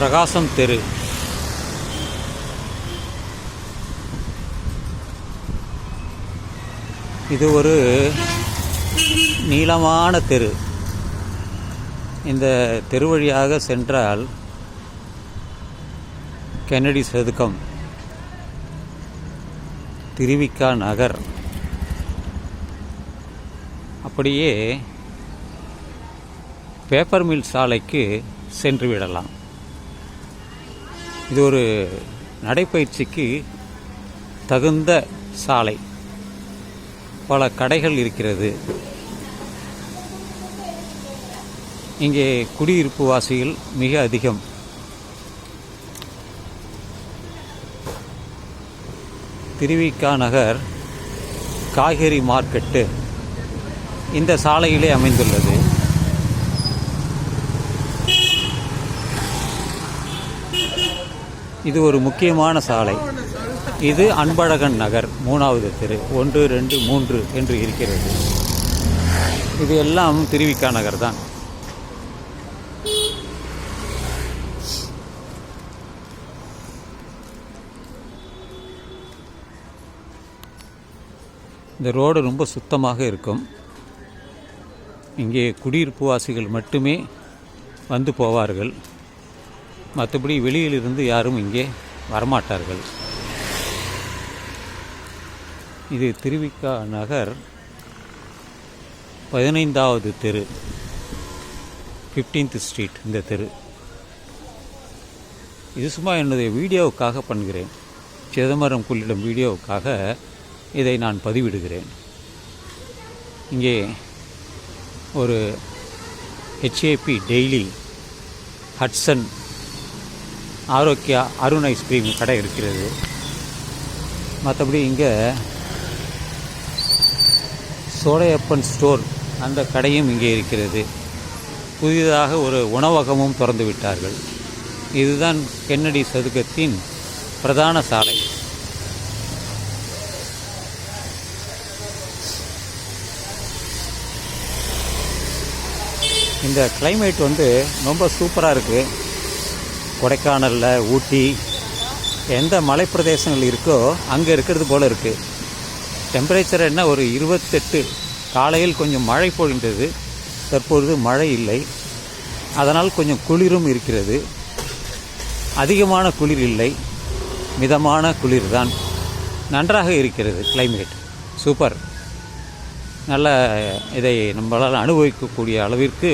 பிரகாசம் தெரு. இது ஒரு நீளமான தெரு. இந்த தெரு வழியாக சென்றால் கென்னடி சதுக்கம், திருவிக்கா நகர், அப்படியே பேப்பர் மில் சாலைக்கு சென்று விடலாம். இது ஒரு நடைப்பயிற்சிக்கு தகுந்த சாலை. பல கடைகள் இருக்கிறது. இங்கே குடியிருப்பு வாசிகள் மிக அதிகம். திருவிக்கா நகர் காய்கறி மார்க்கெட்டு இந்த சாலையிலே அமைந்துள்ளது. இது ஒரு முக்கியமான சாலை. இது அன்பழகன் நகர் 3வது தெரு, 1, 2, 3 என்று இருக்கிறது. இது எல்லாம் திருவிக்கா நகர் தான். இந்த ரோடு ரொம்ப சுத்தமாக இருக்கும். இங்கே குடியிருப்பு வாசிகள் மட்டுமே வந்து போவார்கள். மற்றபடி வெளியிலிருந்து யாரும் இங்கே வரமாட்டார்கள். இது திருவிக்கா நகர் 15வது தெரு, 15th ஸ்ட்ரீட். இந்த தெரு இது சும்மா என்னுடைய வீடியோவுக்காக பண்ணுகிறேன். சிதம்பரம் கொள்ளிடம் வீடியோவுக்காக இதை நான் பதிவிடுகிறேன். இங்கே ஒரு HAP daily, Hatsun, Arokya, Arun ice cream கடை இருக்கிறது. மற்றபடி இங்கே சோடையப்பன் ஸ்டோர், அந்த கடையும் இங்கே இருக்கிறது. புதிதாக ஒரு உணவகமும் திறந்து விட்டார்கள். இதுதான் கென்னடி சதுக்கத்தின் பிரதான சாலை. இந்த கிளைமேட் ரொம்ப சூப்பராக இருக்குது. கொடைக்கானலில், ஊட்டி, எந்த மலைப்பிரதேசங்கள் இருக்கோ அங்கே இருக்கிறது போல் இருக்குது. டெம்பரேச்சர் என்ன, ஒரு 28. காலையில் கொஞ்சம் மழை பொழிந்தது, தற்பொழுது மழை இல்லை. அதனால் கொஞ்சம் குளிரும் இருக்கிறது. அதிகமான குளிர் இல்லை, மிதமான குளிர் தான். நன்றாக இருக்கிறது கிளைமேட். சூப்பர். நல்ல இதை நம்மளால் அனுபவிக்கக்கூடிய அளவிற்கு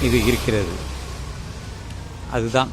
இது இருக்கிறது. அதுதான்